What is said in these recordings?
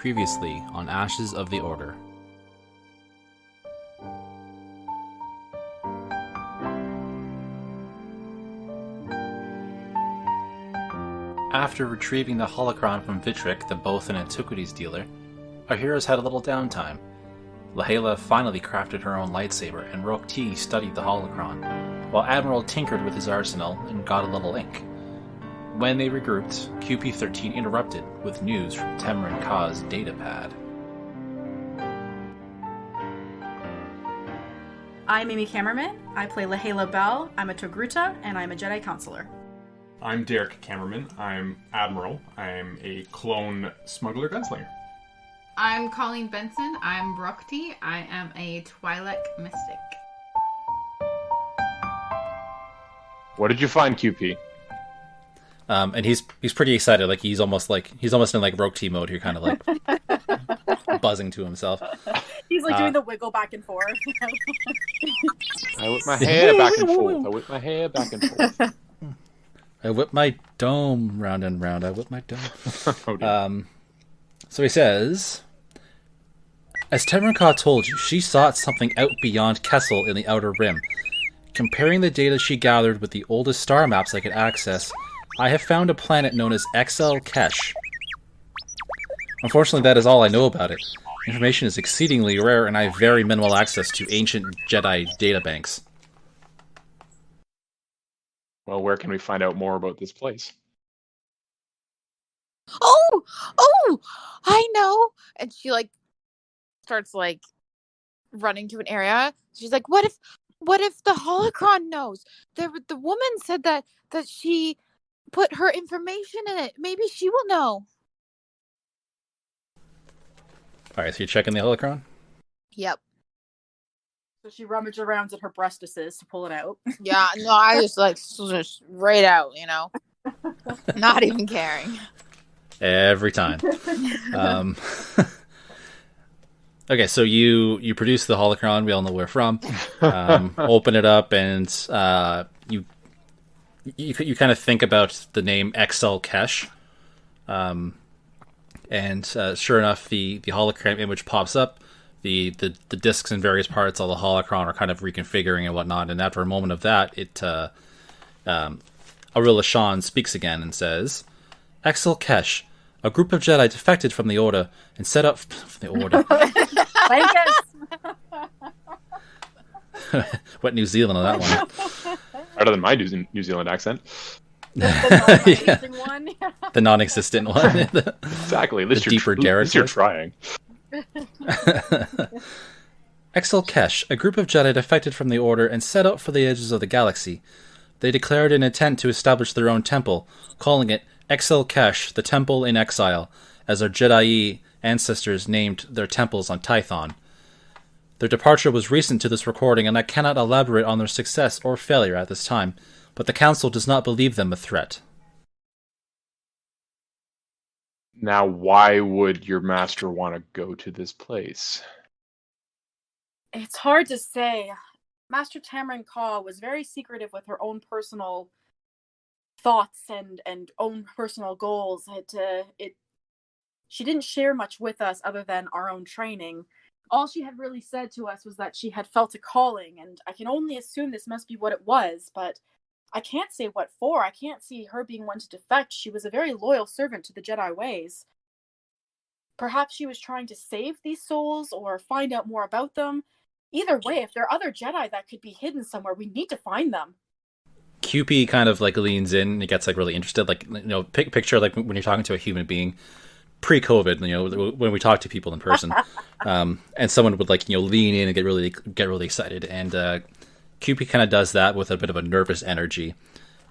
previously on Ashes of the Order. After retrieving the holocron from Vitric, the Bothan antiquities dealer, our heroes had a little downtime. Lahala finally crafted her own lightsaber, and Roke T studied the holocron, while Admiral tinkered with his arsenal and got a little ink. When they regrouped, QP-13 interrupted with news from Temrin Ka's datapad. I'm Amy Cameraman. I play Lahala Bell. I'm a Togruta, and I'm a Jedi Counselor. I'm Derek Cameraman. I'm Admiral. I'm a clone smuggler gunslinger. I'm Colleen Benson. I'm Brokti. I am a Twi'lek mystic. What did you find, QP? And he's pretty excited. Like he's almost in like Roke T mode here, kind of like buzzing to himself. He's like doing the wiggle back and forth. I whip my hair back and forth. I whip my hair back and forth. I whip my dome round and round. I whip my dome. Oh, dear. So he says, as Temrin Ka told you, she sought something out beyond Kessel in the Outer Rim. Comparing the data she gathered with the oldest star maps I could access, I have found a planet known as XL Kesh. Unfortunately, that is all I know about it. Information is exceedingly rare, and I have very minimal access to ancient Jedi databanks. Well, where can we find out more about this place? Oh, I know. And she starts running to an area. She's like, what if the holocron knows? The woman said that she put her information in it. Maybe she will know. Alright, so you're checking the holocron? Yep. So she rummaged around at her breastises to pull it out. Yeah, no, I just right out, not even caring. Every time. Okay, so you produce the holocron. We all know where from. Open it up, and you kind of think about the name XL Kesh. And sure enough, the hologram image pops up. The discs in various parts of the holocron are kind of reconfiguring and whatnot. And after a moment of that, Arilla Shan speaks again and says, "XL Kesh, a group of Jedi defected from the Order and set up from the Order." What New Zealand on that one? Better than my New Zealand accent. The one. The non-existent one. Exactly. At least you're trying. XL Kesh, a group of Jedi defected from the Order and set out for the edges of the galaxy. They declared an intent to establish their own temple, calling it XL Kesh, the Temple in Exile, as our Jedi ancestors named their temples on Tython. Their departure was recent to this recording, and I cannot elaborate on their success or failure at this time, but the Council does not believe them a threat. Now, why would your master want to go to this place? It's hard to say. Master Temrin Ka was very secretive with her own personal thoughts and own personal goals. She didn't share much with us other than our own training. All she had really said to us was that she had felt a calling, and I can only assume this must be what it was, but I can't say what for. I can't see her being one to defect. She was a very loyal servant to the Jedi ways. Perhaps she was trying to save these souls or find out more about them. Either way, if there are other Jedi that could be hidden somewhere, we need to find them. QP kind of leans in and he gets really interested. Picture when you're talking to a human being pre-COVID, when we talk to people in person, and someone would lean in and get really excited, and QP kind of does that with a bit of a nervous energy.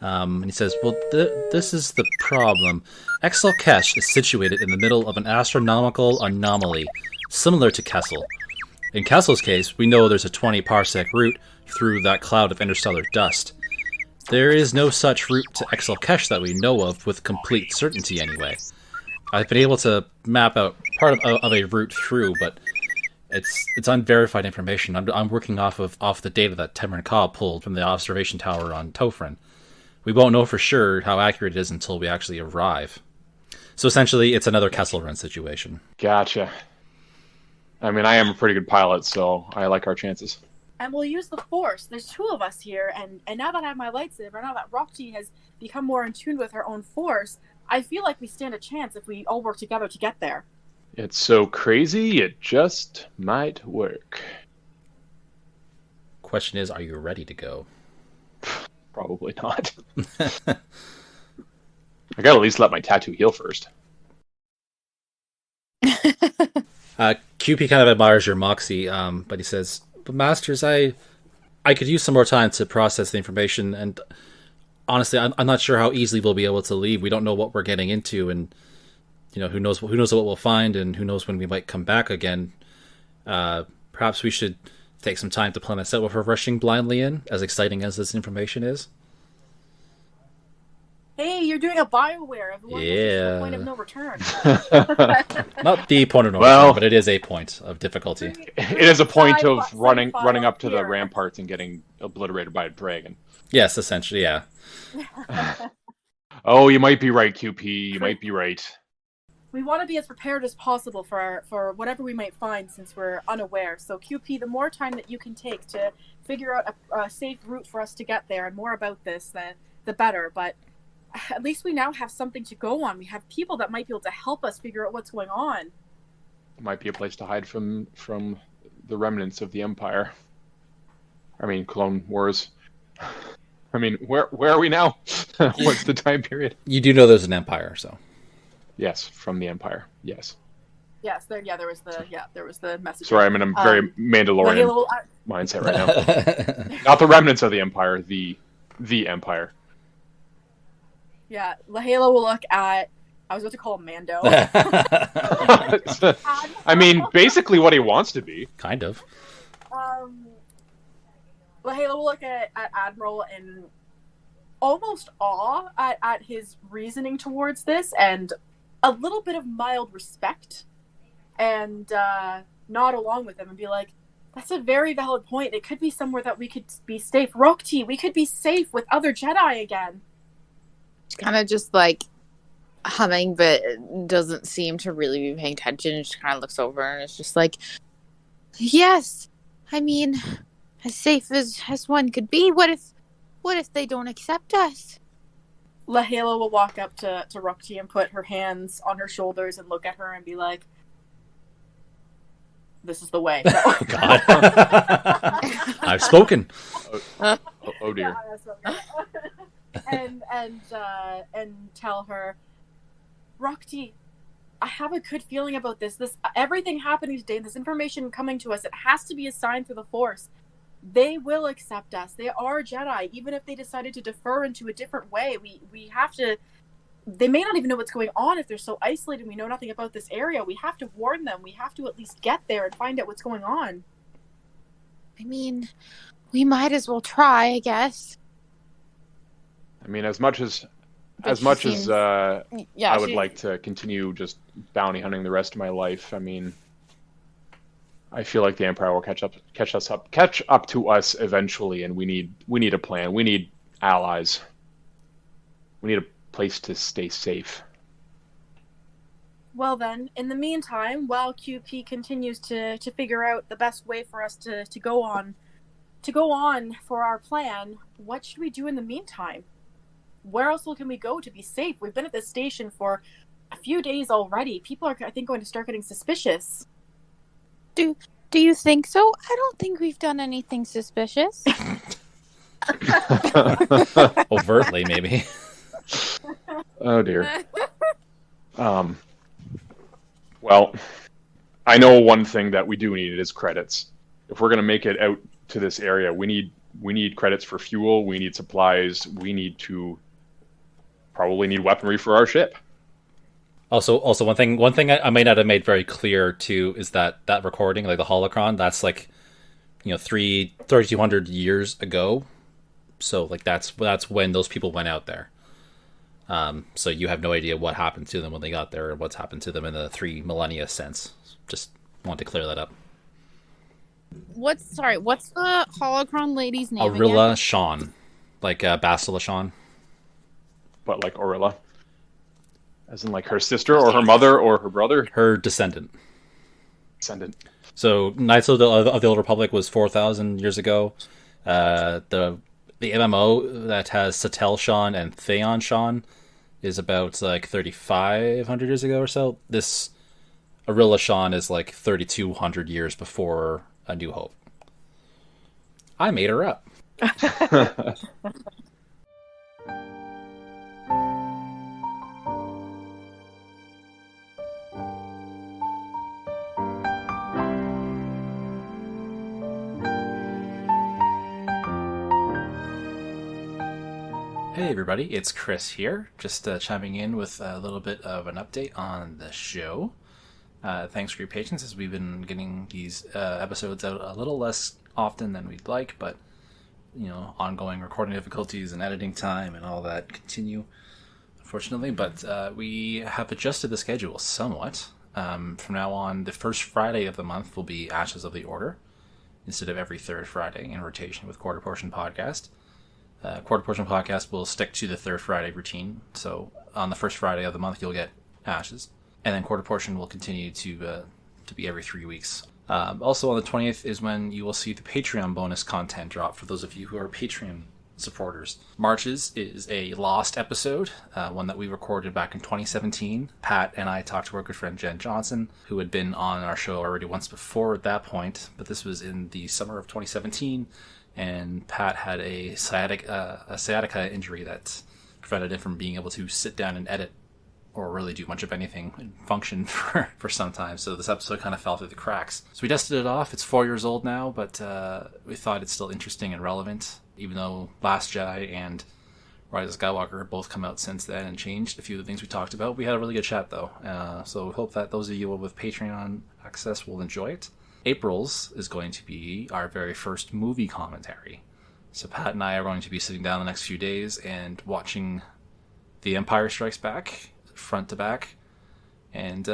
And he says, well, this is the problem. XL Kesh is situated in the middle of an astronomical anomaly, similar to Kessel. In Kessel's case, we know there's a 20 parsec route through that cloud of interstellar dust. There is no such route to XL Kesh that we know of with complete certainty anyway. I've been able to map out part of a route through, but it's unverified information. I'm working off the data that Temrin Ka pulled from the observation tower on Tofrin. We won't know for sure how accurate it is until we actually arrive. So essentially, it's another Kessel Run situation. Gotcha. I mean, I am a pretty good pilot, so I like our chances. And we'll use the Force. There's 2 of us here, and now that I have my lightsaber, now that Rockji has become more in tune with her own Force, I feel like we stand a chance if we all work together to get there. It's so crazy, it just might work. Question is, are you ready to go? Probably not. I gotta at least let my tattoo heal first. QP kind of admires your moxie, but he says, "But Masters, I could use some more time to process the information, and honestly, I'm not sure how easily we'll be able to leave. We don't know what we're getting into, and who knows what we'll find, and who knows when we might come back again. Perhaps we should take some time to plan this out before rushing blindly in, as exciting as this information is." Hey, you're doing a BioWare. Everyone, this is the point of no return. Not the point of no Well, return, but it is a point of difficulty. It is a point of running file up to the here. ramparts and getting obliterated by a dragon. Yes, essentially, yeah. Oh, you might be right, QP. You might be right. We want to be as prepared as possible for whatever we might find, since we're unaware. So QP, the more time that you can take to figure out a safe route for us to get there and more about this, the better. But at least we now have something to go on. We have people that might be able to help us figure out what's going on. Might be a place to hide from the remnants of the Empire. I mean, Clone Wars. I mean, where are we now? What's the time period? You do know there's an empire, so. Yes, from the Empire. Yes. Yes, there was the message. Sorry, I'm in a very Mandalorian mindset right now. Not the remnants of the Empire, the Empire. Yeah, Lahela will look at. I was about to call him Mando. I mean, basically what he wants to be. Kind of. Lahela will look at Admiral in almost awe at his reasoning towards this, and a little bit of mild respect, and nod along with him and be like, "That's a very valid point. It could be somewhere that we could be safe. Rokti, we could be safe with other Jedi again." Kind of just like humming, but doesn't seem to really be paying attention. Just kind of looks over and it's just like, yes, I mean, as safe as one could be. What if they don't accept us? Lahela will walk up to Rokti and put her hands on her shoulders and look at her and be like, "This is the way." Oh, God. I've spoken. Oh dear. and tell her, "Rokti, I have a good feeling about this. Everything happening today, this information coming to us, it has to be a sign through the Force. They will accept us. They are Jedi, even if they decided to defer into a different way. We have to. They may not even know what's going on if they're so isolated. We know nothing about this area. We have to warn them. We have to at least get there and find out what's going on." I mean, we might as well try, I guess. I mean, as much as Yeah, I would like to continue just bounty hunting the rest of my life, I mean, I feel like the Empire will catch up to us eventually, and we need a plan. We need allies. We need a place to stay safe. Well then, in the meantime, while QP continues to figure out the best way for us to go on for our plan, what should we do in the meantime? Where else can we go to be safe? We've been at this station for a few days already. People are, I think, going to start getting suspicious. Do you think so? I don't think we've done anything suspicious. Overtly, maybe. Oh dear. Well, I know one thing that we do need is credits. If we're going to make it out to this area, we need credits for fuel. We need supplies. We need to probably need weaponry for our ship. Also, one thing I may not have made very clear too is that recording, like the holocron, that's like, 3,200 years ago. So like that's when those people went out there. So you have no idea what happened to them when they got there, or what's happened to them in the 3 millennia sense. Just want to clear that up. What's the holocron lady's name Aurilla again? Shawn, like Bastila Shawn. But like Orilla. As in, like, her sister or her mother or her brother? Her descendant. Descendant. So Knights of the Old Republic was 4,000 years ago. The MMO that has Satel Shan and Theon Shan is about like 3,500 years ago or so. This Arilla Shan is like 3,200 years before A New Hope. I made her up. Hey everybody, it's Chris here, just chiming in with a little bit of an update on the show. Thanks for your patience as we've been getting these episodes out a little less often than we'd like, but ongoing recording difficulties and editing time and all that continue, unfortunately. But we have adjusted the schedule somewhat. From now on, the first Friday of the month will be Ashes of the Order, instead of every third Friday in rotation with Quarter Portion Podcast. Quarter Portion Podcast will stick to the third Friday routine. So on the first Friday of the month, you'll get Ashes. And then Quarter Portion will continue to be every 3 weeks. Also on the 20th is when you will see the Patreon bonus content drop for those of you who are Patreon supporters. Marches is a lost episode, one that we recorded back in 2017. Pat and I talked to our good friend Jen Johnson, who had been on our show already once before at that point, but this was in the summer of 2017. And Pat had a sciatica injury that prevented him from being able to sit down and edit or really do much of anything and function for some time. So this episode kind of fell through the cracks. So we dusted it off. It's 4 years old now, but we thought it's still interesting and relevant, even though Last Jedi and Rise of Skywalker have both come out since then and changed a few of the things we talked about. We had a really good chat, though. So we hope that those of you with Patreon access will enjoy it. April's is going to be our very first movie commentary. So Pat and I are going to be sitting down the next few days and watching The Empire Strikes Back, front to back, and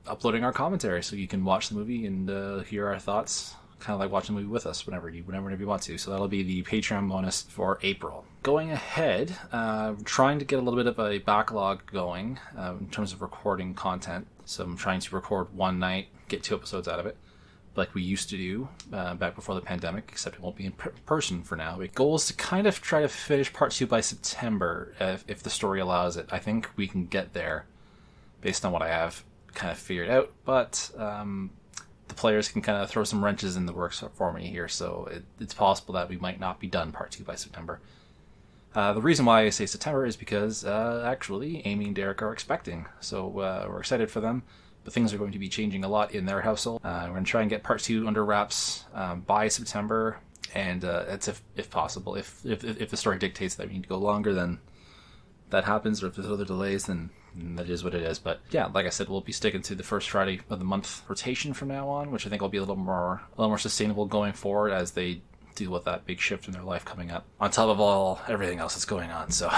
uploading our commentary so you can watch the movie and hear our thoughts, kind of like watching the movie with us whenever you want to. So that'll be the Patreon bonus for April. Going ahead, trying to get a little bit of a backlog going in terms of recording content. So I'm trying to record one night, get 2 episodes out of it, like we used to do back before the pandemic, except it won't be in person for now. The goal is to kind of try to finish part 2 by September, if the story allows it. I think we can get there based on what I have kind of figured out, but the players can kind of throw some wrenches in the works for me here, so it's possible that we might not be done part 2 by September. The reason why I say September is because actually Amy and Derek are expecting, so we're excited for them. But things are going to be changing a lot in their household. We're going to try and get part 2 under wraps by September, and that's if possible. If the story dictates that we need to go longer, then that happens. Or if there's other delays, then that is what it is. But yeah, like I said, we'll be sticking to the first Friday of the month rotation from now on, which I think will be a little more sustainable going forward as they deal with that big shift in their life coming up, on top of everything else that's going on. So,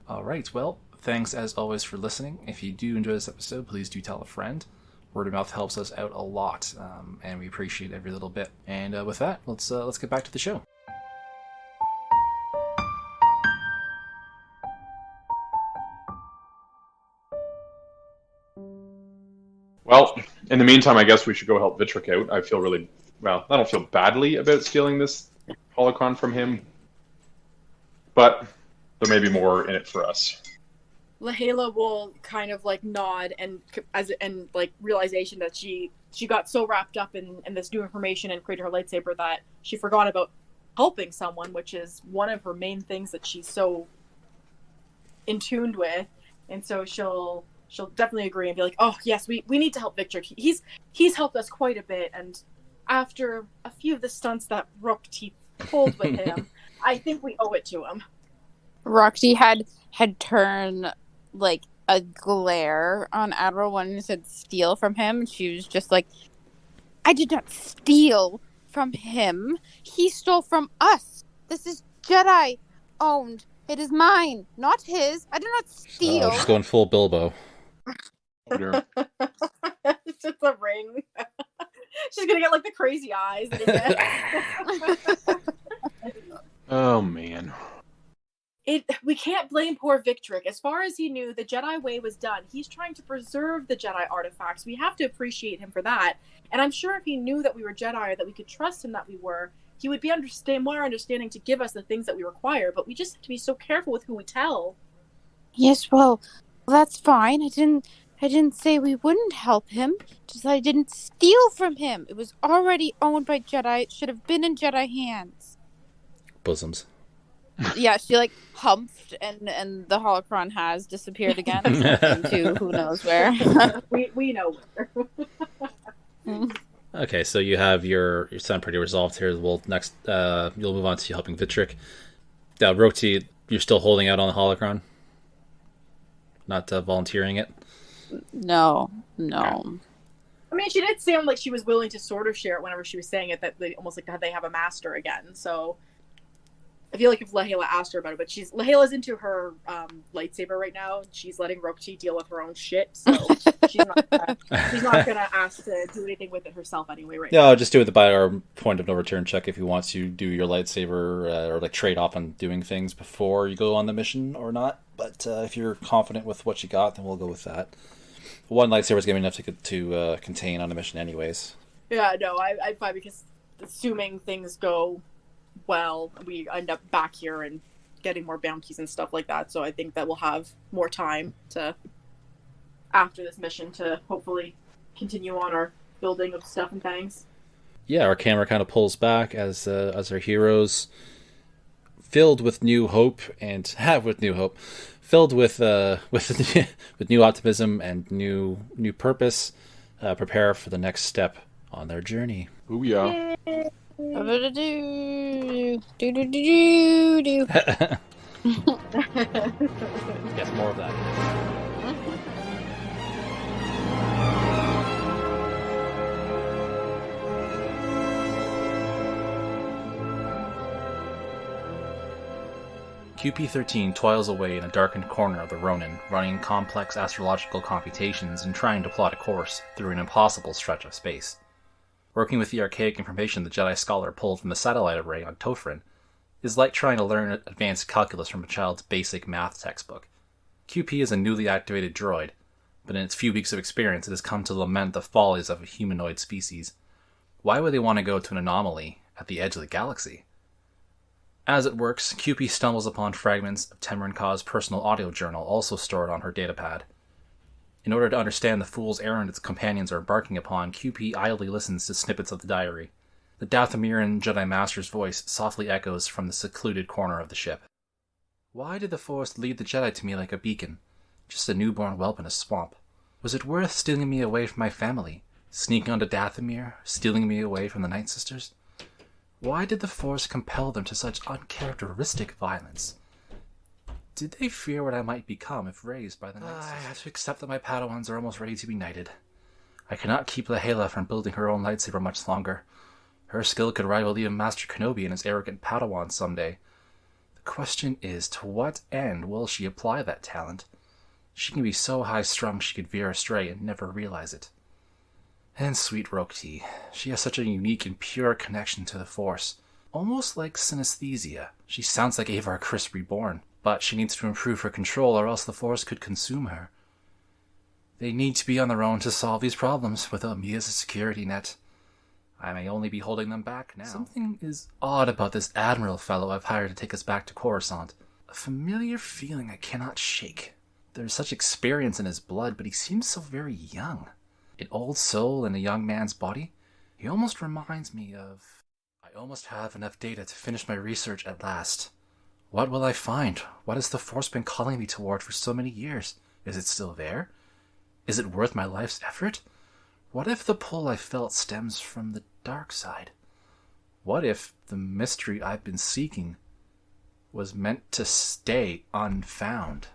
all right, well. Thanks, as always, for listening. If you do enjoy this episode, please do tell a friend. Word of mouth helps us out a lot, and we appreciate every little bit. And with that, let's get back to the show. Well, in the meantime, I guess we should go help Vitric out. I don't feel badly about stealing this holocron from him, but there may be more in it for us. Lahala will kind of like nod and realization that she got so wrapped up in this new information and created her lightsaber that she forgot about helping someone, which is one of her main things that she's so in tuned with. And so she'll definitely agree and be like, oh yes, we need to help Victor. He's helped us quite a bit, and after a few of the stunts that Rokti pulled with him, I think we owe it to him. Rokti had turned like a glare on Admiral when he said steal from him. She was just like, I did not steal from him. He stole from us. This is Jedi owned. It is mine, not his. I did not steal. Oh, she's going full Bilbo. Sure. It's just a ring. She's gonna get like the crazy eyes. Oh man. We can't blame poor Victric. As far as he knew, the Jedi way was done. He's trying to preserve the Jedi artifacts. We have to appreciate him for that. And I'm sure if he knew that we were Jedi or that we could trust him that we were, he would be more understanding to give us the things that we require. But we just have to be so careful with who we tell. Yes, well, that's fine. I didn't say we wouldn't help him. Just I didn't steal from him. It was already owned by Jedi. It should have been in Jedi hands. Bosoms. Yeah, she like humphed and the holocron has disappeared again into who knows where. we know where. Okay, so you have your sound pretty resolved here. We'll next you'll move on to helping Vitric. Roti, you're still holding out on the holocron? Not volunteering it? No. I mean, she did sound like she was willing to sort of share it whenever she was saying it, that they almost like they have a master again. So I feel like if Lahela asked her about it, but Lahela's into her lightsaber right now. She's letting Rokti deal with her own shit, so she's not gonna ask to do anything with it herself anyway. Right? No, just do it by our point of no return check if you want to do your lightsaber or like trade off on doing things before you go on the mission or not. But if you're confident with what you got, then we'll go with that. One lightsaber is going to be enough to contain on a mission, anyways. Yeah, no, I'm fine because assuming things go well, we end up back here and getting more bounties and stuff like that. So I think that we'll have more time to after this mission to hopefully continue on our building of stuff and things. Yeah, our camera kind of pulls back as our heroes, filled with new hope filled with with new optimism and new purpose, prepare for the next step on their journey. Ooh, yeah. Yes, more of that. QP-13 toils away in a darkened corner of the Ronin, running complex astrological computations and trying to plot a course through an impossible stretch of space. Working with the archaic information the Jedi Scholar pulled from the satellite array on Tofrin is like trying to learn advanced calculus from a child's basic math textbook. QP is a newly activated droid, but in its few weeks of experience it has come to lament the follies of a humanoid species. Why would they want to go to an anomaly at the edge of the galaxy? As it works, QP stumbles upon fragments of Temrin Ka's personal audio journal also stored on her datapad. In order to understand the fool's errand its companions are embarking upon, QP idly listens to snippets of the diary. The Dathomirian Jedi Master's voice softly echoes from the secluded corner of the ship. Why did the Force lead the Jedi to me like a beacon? Just a newborn whelp in a swamp. Was it worth stealing me away from my family? Sneaking onto Dathomir? Stealing me away from the Night Sisters? Why did the Force compel them to such uncharacteristic violence? Did they fear what I might become if raised by the Night Sisters? I have to accept that my Padawans are almost ready to be knighted. I cannot keep Lahela from building her own lightsaber much longer. Her skill could rival even Master Kenobi and his arrogant Padawan someday. The question is, to what end will she apply that talent? She can be so high-strung she could veer astray and never realize it. And sweet Rokti, she has such a unique and pure connection to the Force. Almost like synesthesia. She sounds like Avar Kriss reborn, but she needs to improve her control or else the Force could consume her. They need to be on their own to solve these problems without me as a security net. I may only be holding them back now. Something is odd about this Admiral fellow I've hired to take us back to Coruscant. A familiar feeling I cannot shake. There's such experience in his blood, but he seems so very young. An old soul in a young man's body? He almost reminds me of... I almost have enough data to finish my research at last. What will I find? What has the Force been calling me toward for so many years? Is it still there? Is it worth my life's effort? What if the pull I felt stems from the dark side? What if the mystery I've been seeking was meant to stay unfound?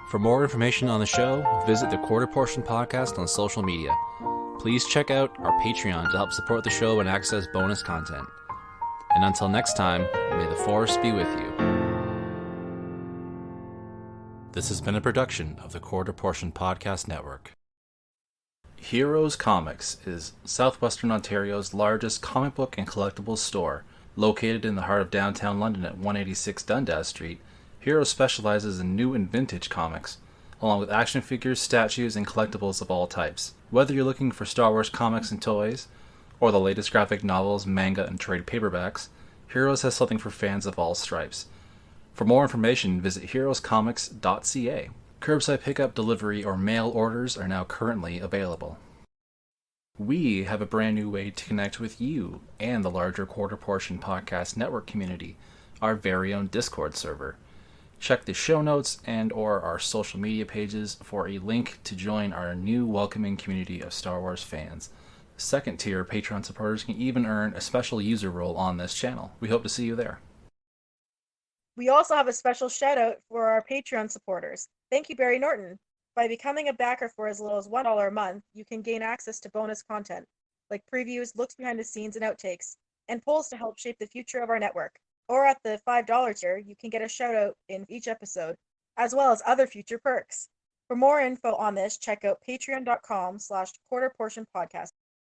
For more information on the show, visit the Quarter Portion Podcast on social media. Please check out our Patreon to help support the show and access bonus content. And until next time, may the Force be with you. This has been a production of the Quarter Portion Podcast Network. Heroes Comics is southwestern Ontario's largest comic book and collectibles store. Located in the heart of downtown London at 186 Dundas Street, Heroes specializes in new and vintage comics, along with action figures, statues, and collectibles of all types. Whether you're looking for Star Wars comics and toys, or the latest graphic novels, manga, and trade paperbacks, Heroes has something for fans of all stripes. For more information, visit heroescomics.ca. Curbside pickup, delivery, or mail orders are now currently available. We have a brand new way to connect with you and the larger Quarter Portion Podcast Network community, our very own Discord server. Check the show notes and or our social media pages for a link to join our new welcoming community of Star Wars fans. Second-tier Patreon supporters can even earn a special user role on this channel. We hope to see you there. We also have a special shout out for our Patreon supporters. Thank you, Barry Norton. By becoming a backer for as little as $1 a month, you can gain access to bonus content, like previews, looks behind the scenes and outtakes, and polls to help shape the future of our network. Or at the $5 tier, you can get a shout out in each episode, as well as other future perks. For more info on this, check out patreon.com/quarterportionpodcast.